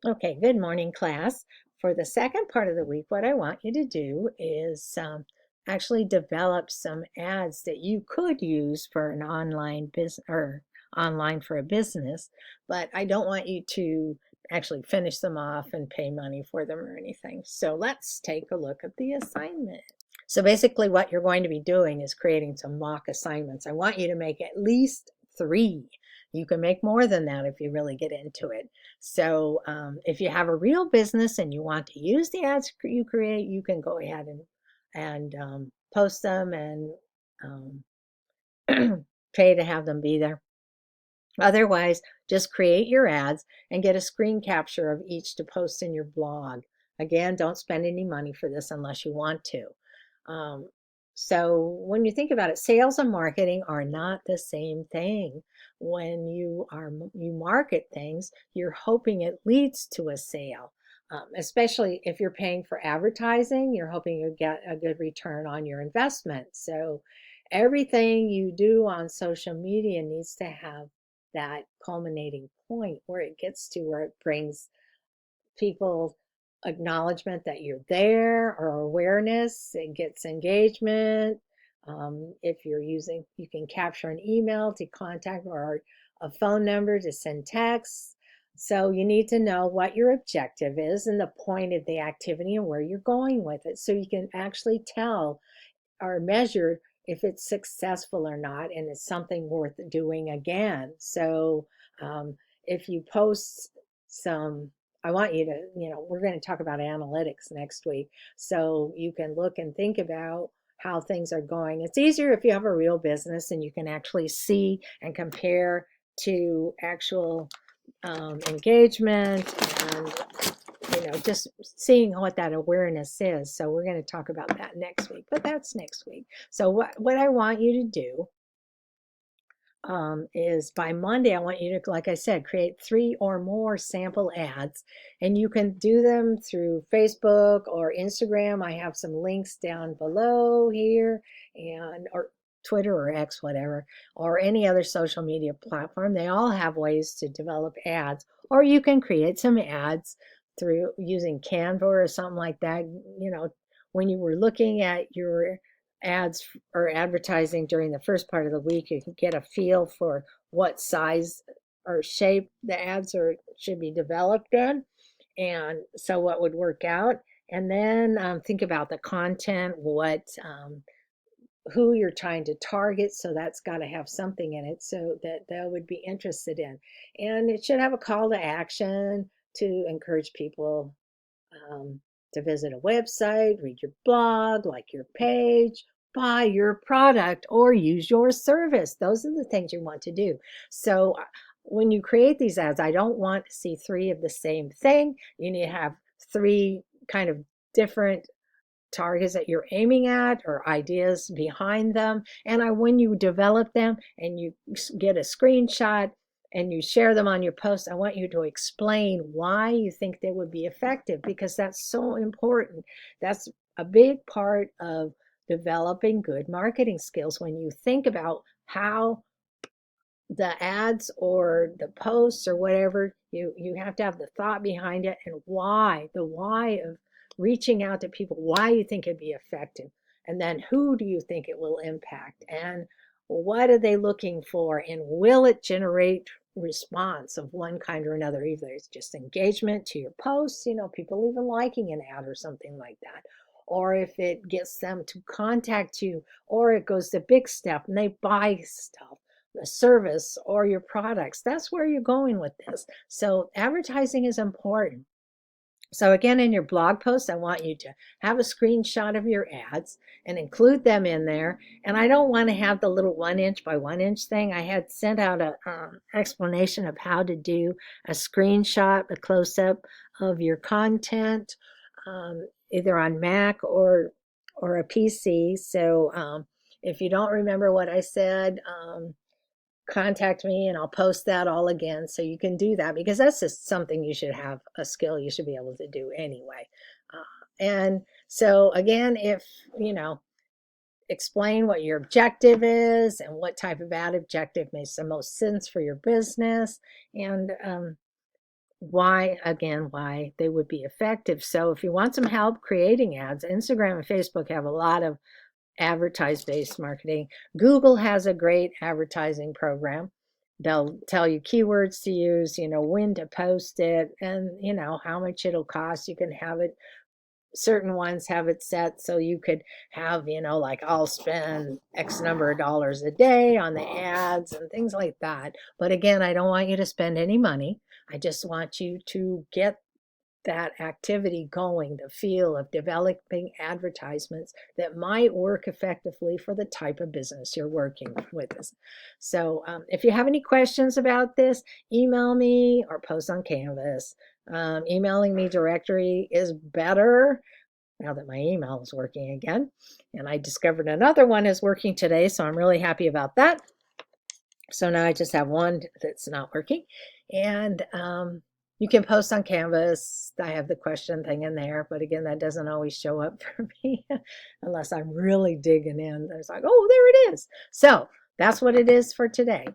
Okay, good morning, class. For the second part of the week, what I want you to do is actually develop some ads that you could use for an online business or online for a business, but I don't want you to actually finish them off and pay money for them or anything. So let's take a look at the assignment. So basically what you're going to be doing is creating some mock assignments. I want you to make at least 3. You can make more than that if you really get into it. So if you have a real business and you want to use the ads you create, you can go ahead and post them and um, pay to have them be there. Otherwise, just create your ads and get a screen capture of each to post in your blog. Again, don't spend any money for this unless you want to. Um, so when you think about it, sales and marketing are not the same thing. When you market things, you're hoping it leads to a sale. Especially if you're paying for advertising, you're hoping you get a good return on your investment. So everything you do on social media needs to have that culminating point where it gets to where it brings people acknowledgement that you're there or awareness. It gets engagement. If you're using, you can capture an email to contact or a phone number to send texts. So you need to know what your objective is and the point of the activity and where you're going with it so you can actually tell or measure if it's successful or not and it's something worth doing again. So if you post some, I want you to, we're going to talk about analytics next week. So you can look and think about how things are going. It's easier if you have a real business and you can actually see and compare to actual engagement and just seeing what that awareness is. So we're going to talk about that next week, but that's next week. So what I want you to do is by Monday, I want you to, like I said, create 3 or more sample ads, and you can do them through Facebook or Instagram. I have some links down below here, and or Twitter or X, whatever, or any other social media platform. They all have ways to develop ads, or you can create some ads through using Canva or something like that. When you were looking at your ads or advertising during the first part of the week, you can get a feel for what size or shape the ads are should be developed in, and so what would work out. And then think about the content, what who you're trying to target. So that's got to have something in it so that they would be interested in, and it should have a call to action to encourage people um, to visit a website, read your blog, like your page, buy your product, or use your service. Those are the things you want to do. So when you create these ads, I don't want to see 3 of the same thing. You need to have 3 kind of different targets that you're aiming at or ideas behind them. And when you develop them and you get a screenshot and you share them on your post, I want you to explain why you think they would be effective, because that's so important. That's a big part of developing good marketing skills. When you think about how the ads or the posts or whatever, you have to have the thought behind it and why, the why of reaching out to people, why you think it'd be effective, and then who do you think it will impact, and what are they looking for, and will it generate response of one kind or another, either it's just engagement to your posts, people even liking an ad or something like that, or if it gets them to contact you, or it goes the big step and they buy stuff, the service or your products. That's where you're going with this. So advertising is important. So again, in your blog post, I want you to have a screenshot of your ads and include them in there. And I don't want to have the little 1 inch by 1 inch thing. I had sent out a explanation of how to do a screenshot, a close-up of your content, either on Mac or a PC. So if you don't remember what I said, contact me and I'll post that all again so you can do that, because that's just something you should have, a skill you should be able to do anyway. And so again, if explain what your objective is and what type of ad objective makes the most sense for your business, and why they would be effective. So if you want some help creating ads, Instagram and Facebook have a lot of advertise-based marketing. Google has a great advertising program. They'll tell you keywords to use, when to post it, and how much it'll cost. You can have it, certain ones have it set so you could have, like, I'll spend X number of dollars a day on the ads and things like that. But again, I don't want you to spend any money. I just want you to get that activity going, the feel of developing advertisements that might work effectively for the type of business you're working with. So if you have any questions about this, email me or post on Canvas. Emailing me directly is better now that my email is working again. And I discovered another one is working today, so I'm really happy about that. So now I just have one that's not working. And you can post on Canvas. I have the question thing in there, but again, that doesn't always show up for me unless I'm really digging in. It's like, oh, there it is. So that's what it is for today.